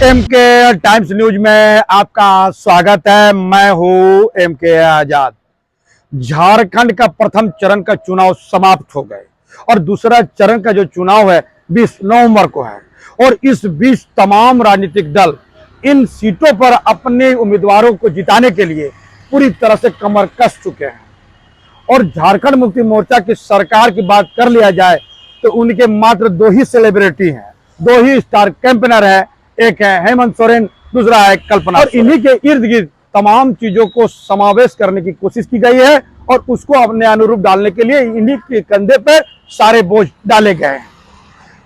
MK times news में आपका स्वागत है। मैं हूं एमके आजाद। झारखंड का प्रथम चरण का चुनाव समाप्त हो गए और दूसरा चरण का जो चुनाव है 20 नवंबर को है और इस बीच तमाम राजनीतिक दल इन सीटों पर अपने उम्मीदवारों को जिताने के लिए पूरी तरह से कमर कस चुके हैं। और झारखंड मुक्ति मोर्चा की सरकार की बात कर लिया जाए तो उनके मात्र दो ही सेलिब्रिटी हैं, दो ही स्टार कैंपेनर है, एक है हेमंत सोरेन, दूसरा है कल्पना। और इन्हीं के इर्द गिर्द तमाम चीजों को समावेश करने की कोशिश की गई है और उसको अपने अनुरूप डालने के लिए इन्हीं के कंधे पर सारे बोझ डाले गए हैं।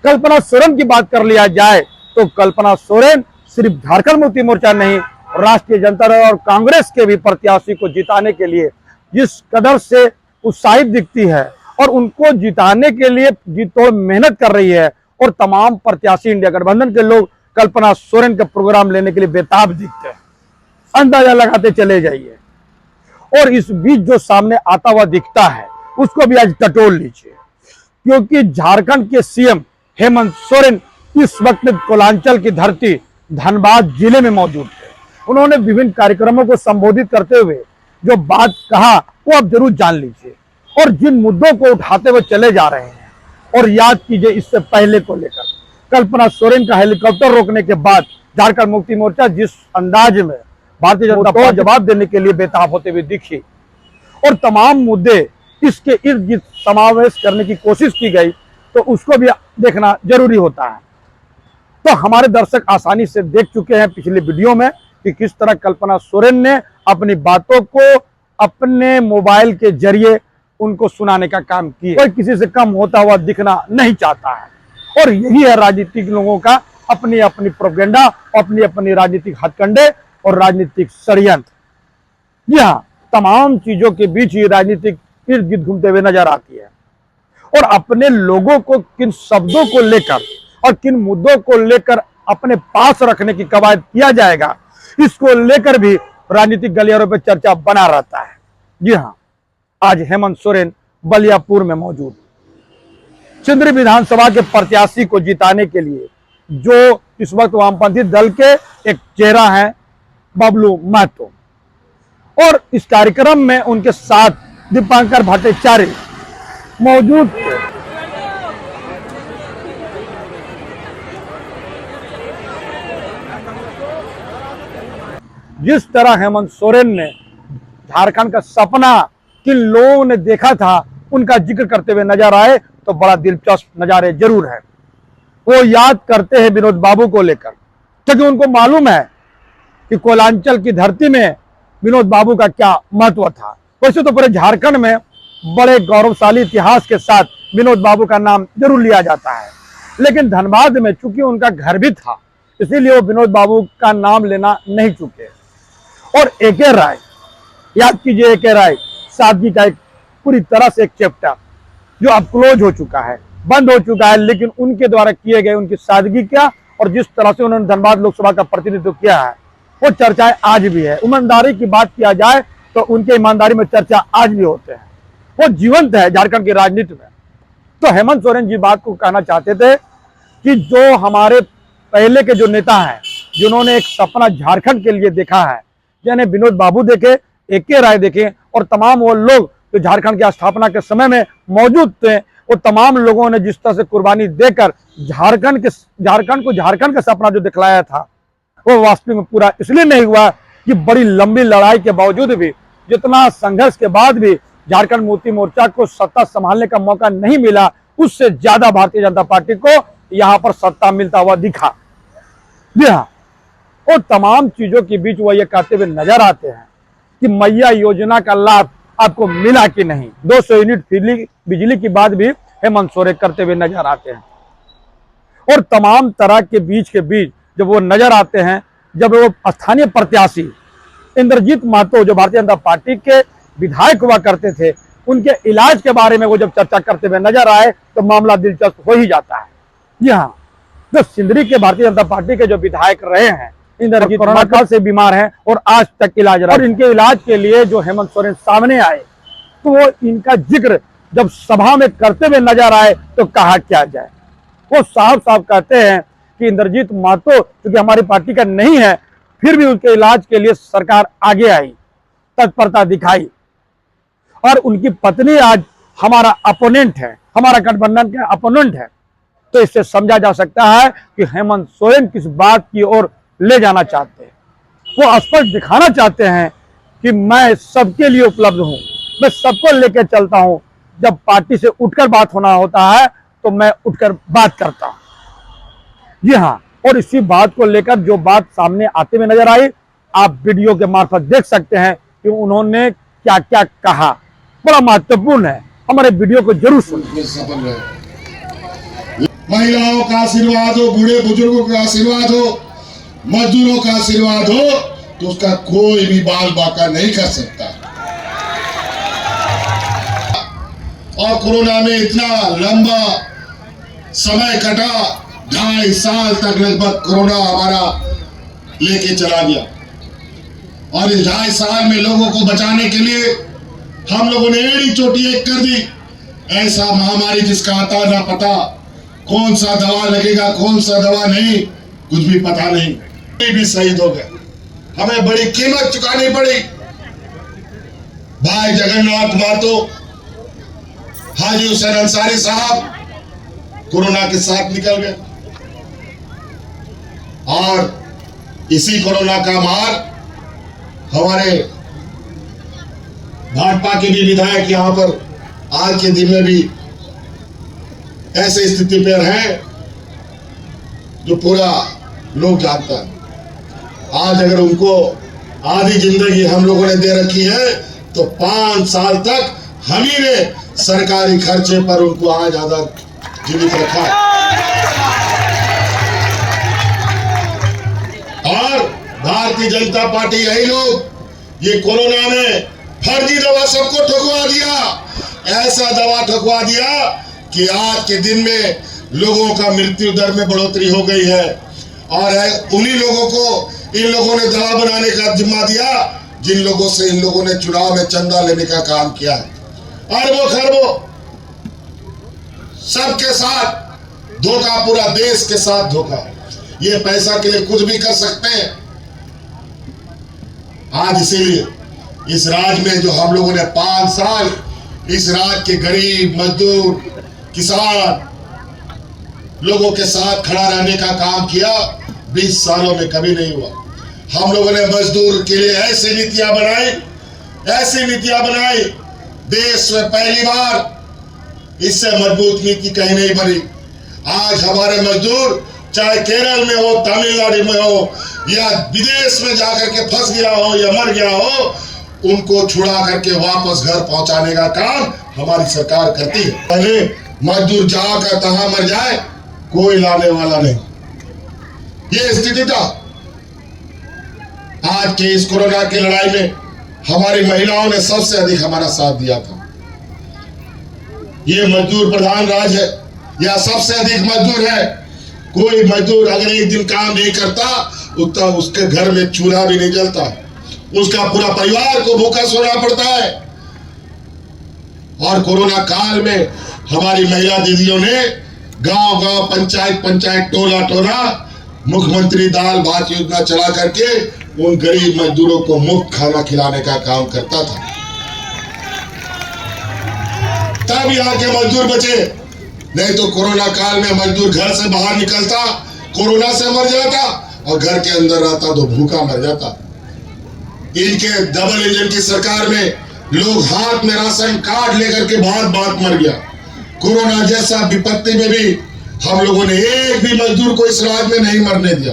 कल्पना सोरेन की बात कर लिया जाए तो कल्पना सोरेन सिर्फ झारखंड मुक्ति मोर्चा नहीं, राष्ट्रीय जनता दल और कांग्रेस के भी प्रत्याशी को जिताने के लिए जिस कदर से उत्साहित दिखती है और उनको जिताने के लिए जी तोड़ मेहनत कर रही है और तमाम प्रत्याशी इंडिया गठबंधन के लोग कल्पना सोरेन का प्रोग्राम लेने के लिए बेताब दिखते हैं। अंदाजा लगाते चले जाइए। और इस बीच जो सामने आता हुआ दिखता है उसको भी आज टटोल लीजिए, क्योंकि झारखंड के सीएम हेमंत सोरेन इस वक्त कोलांचल की धरती धनबाद जिले में मौजूद थे। उन्होंने विभिन्न कार्यक्रमों को संबोधित करते हुए जो बात कहा वो आप जरूर जान लीजिए और जिन मुद्दों को उठाते हुए चले जा रहे हैं। और याद कीजिए, इससे पहले को लेकर कल्पना सोरेन का हेलीकॉप्टर रोकने के बाद झारखंड मुक्ति मोर्चा जिस अंदाज में भारतीय जनता पार्टी जवाब देने के लिए बेताब होते हुए दिखी और तमाम मुद्दे इसके इर्द गिर्द समावेश करने की कोशिश की गई, तो उसको भी देखना जरूरी होता है। तो हमारे दर्शक आसानी से देख चुके हैं पिछले वीडियो में कि किस तरह कल्पना सोरेन ने अपनी बातों को अपने मोबाइल के जरिए उनको सुनाने का काम किया। कोई किसी से कम होता हुआ दिखना नहीं चाहता है और यही है राजनीतिक लोगों का अपनी अपनी प्रोपेगेंडा, अपनी अपनी राजनीतिक हथकंडे और राजनीतिक षड्यंत्र। जी हाँ, तमाम चीजों के बीच ही राजनीतिक इर्द गिर्द घूमते हुए नजर आती है और अपने लोगों को किन शब्दों को लेकर और किन मुद्दों को लेकर अपने पास रखने की कवायद किया जाएगा, इसको लेकर भी राजनीतिक गलियारों पर चर्चा बना रहता है। जी हाँ, आज हेमंत सोरेन बलियापुर में मौजूद चिंदरी विधानसभा के प्रत्याशी को जिताने के लिए जो इस वक्त वामपंथी दल के एक चेहरा हैं बबलू महतो, और इस कार्यक्रम में उनके साथ दीपांकर भट्टाचार्य मौजूद थे। जिस तरह हेमंत सोरेन ने झारखंड का सपना किन लोगों ने देखा था उनका जिक्र करते हुए नजर आए तो बड़ा दिलचस्प नजारे जरूर है। वो याद करते हैं विनोद बाबू को लेकर, क्योंकि उनको मालूम है कि कोलांचल की धरती में विनोद बाबू का क्या महत्व था। वैसे तो पूरे झारखंड में बड़े गौरवशाली इतिहास के साथ विनोद बाबू का नाम जरूर लिया जाता है, लेकिन धनबाद में चूंकि उनका घर भी था इसीलिए वो विनोद बाबू का नाम लेना नहीं चुके। और एके राय, याद कीजिए, एके राय सादगी का एक पूरी तरह से एक चैप्टर जो अब क्लोज हो चुका है, बंद हो चुका है, लेकिन उनके द्वारा किए गए उनकी सादगी क्या और जिस तरह से उन्होंने धनबाद लोकसभा का प्रतिनिधित्व किया है वो चर्चाएं आज भी है। ईमानदारी की बात किया जाए तो उनके ईमानदारी में चर्चा आज भी होते हैं, वो जीवंत है झारखंड की राजनीति में। तो हेमंत सोरेन जी बात को कहना चाहते थे कि जो हमारे पहले के जो नेता हैं जिन्होंने एक सपना झारखंड के लिए देखा है, यानी विनोद बाबू देखे, एके राय देखे और तमाम वो लोग जो झारखंड की स्थापना के समय में मौजूद थे, वो तमाम लोगों ने जिस तरह से कुर्बानी देकर झारखंड को झारखंड का सपना जो दिखलाया था वो वास्तविक में पूरा इसलिए नहीं हुआ कि बड़ी लंबी लड़ाई के बावजूद भी, जितना संघर्ष के बाद भी झारखंड मुक्ति मोर्चा को सत्ता संभालने का मौका नहीं मिला, उससे ज्यादा भारतीय जनता पार्टी को यहाँ पर सत्ता मिलता हुआ दिखा। जी हाँ, और तमाम चीजों के बीच वो ये कहते हुए नजर आते हैं कि मैया योजना का लाभ आपको मिला कि नहीं। 200 यूनिट बिजली की बात भी हेमंत सोरेन करते हुए नजर आते हैं। और तमाम तरह के बीच जब वो नजर आते हैं, जब वो स्थानीय प्रत्याशी इंद्रजीत महतो जो भारतीय जनता पार्टी के विधायक हुआ करते थे, उनके इलाज के बारे में वो जब चर्चा करते हुए नजर आए तो मामला दिलचस्प हो ही जाता है। जी हाँ, जो सिंदरी के भारतीय जनता पार्टी के जो विधायक रहे हैं, इंद्रजीत कोरोना काल से बीमार हैं और आज तक इलाज रहा, और इनके इलाज के लिए जो हेमंत सोरेन सामने आए तो वो इनका जिक्र जब सभा में करते हुए नजर आए तो कहा क्या जाए। वो साफ साफ कहते हैं कि इंद्रजीत महतो क्योंकि हमारी पार्टी का नहीं है, फिर भी उनके इलाज के लिए सरकार आगे आई, तत्परता दिखाई। और उनकी पत्नी आज हमारा अपोनेंट है, हमारा गठबंधन के अपोनेंट है। तो इससे समझा जा सकता है कि हेमंत सोरेन किस बात की ओर ले जाना चाहते हैं। वो स्पष्ट दिखाना चाहते हैं कि मैं सबके लिए उपलब्ध हूं, मैं सबको लेकर चलता हूं। जब पार्टी से उठकर बात होना होता है तो मैं उठकर बात करता हूं। जी हाँ, और इसी बात को लेकर जो बात सामने आते हुए नजर आई, आप वीडियो के मार्फत देख सकते हैं कि उन्होंने क्या क्या कहा। बड़ा महत्वपूर्ण है, हमारे वीडियो को जरूर सुनिए। महिलाओं का आशीर्वाद हो, बूढ़े बुजुर्गों का आशीर्वाद हो, मजदूरों का आशीर्वाद हो, तो उसका कोई भी बाल बाका नहीं कर सकता। और कोरोना में इतना लंबा समय कटा, 2.5 साल तक लगभग कोरोना हमारा लेके चला गया। और इस 2.5 साल में लोगों को बचाने के लिए हम लोगों ने एड़ी चोटी एक कर दी। ऐसा महामारी जिसका आता ना पता, कौन सा दवा लगेगा कौन सा दवा नहीं, कुछ भी पता नहीं, भी शहीद हो गए। हमें बड़ी कीमत चुकानी पड़ी। भाई जगन्नाथ महतो, हाजी हुसैन अंसारी साहब कोरोना के साथ निकल गए। और इसी कोरोना का मार हमारे भाजपा के भी विधायक यहां पर आज के दिन में भी ऐसे स्थिति पर है जो पूरा लोग जानता है। आज अगर उनको आधी जिंदगी हम लोगों ने दे रखी है तो 5 साल तक हम ही ने सरकारी खर्चे पर उनको आज आधा जीवित रखा है। और भारतीय जनता पार्टी यही लोग ये कोरोना में फर्जी दवा सबको ठुकवा दिया। ऐसा दवा ठुकवा दिया कि आज के दिन में लोगों का मृत्यु दर में बढ़ोतरी हो गई है। और उन्हीं लोगों को इन लोगों ने दवा बनाने का जिम्मा दिया जिन लोगों से इन लोगों ने चुनाव में चंदा लेने का काम किया है। अरबों खरबों सबके साथ धोखा, पूरा देश के साथ धोखा। ये पैसा के लिए कुछ भी कर सकते हैं। आज इसीलिए इस राज्य में जो हम लोगों ने 5 साल इस राज्य के गरीब, मजदूर, किसान लोगों के साथ खड़ा रहने का काम किया, 20 सालों में कभी नहीं हुआ। हम लोगों ने मजदूर के लिए ऐसी नीतियां बनाई, देश में पहली बार इससे मजबूत नीति कहीं नहीं बनी। आज हमारे मजदूर चाहे केरल में हो, तमिलनाडु में हो या विदेश में जाकर के फंस गया हो या मर गया हो, उनको छुड़ा करके वापस घर पहुंचाने का काम हमारी सरकार करती है। पहले मजदूर जहां का तहां मर जाए, कोई लाने वाला नहीं। ये स्थिति था। आज के इस कोरोना की लड़ाई में हमारी महिलाओं ने सबसे अधिक हमारा साथ दिया था। ये मजदूर प्रधान राज्य है, या सबसे अधिक मजदूर है। कोई मजदूर अगर एक दिन काम नहीं करता उतना उसके घर में चूल्हा भी नहीं जलता, उसका पूरा परिवार को भूखा सोना पड़ता है। और काल में हमारी महिला दीदियों ने गांव गांव, पंचायत पंचायत, टोला टोला मुख्यमंत्री दाल भात योजना चला करके उन गरीब मजदूरों को मुफ्त खाना खिलाने का काम करता था। तब यहाँ के मजदूर बचे, नहीं तो कोरोना काल में मजदूर घर से बाहर निकलता, कोरोना से मर जाता, और घर के अंदर रहता तो भूखा मर जाता। इनके डबल इंजन की सरकार में लोग हाथ में राशन कार्ड लेकर के बात मर गया। कोरोना जैसा विपत्ति में भी हम लोगों ने एक भी मजदूर को इस राज्य में नहीं मरने दिया।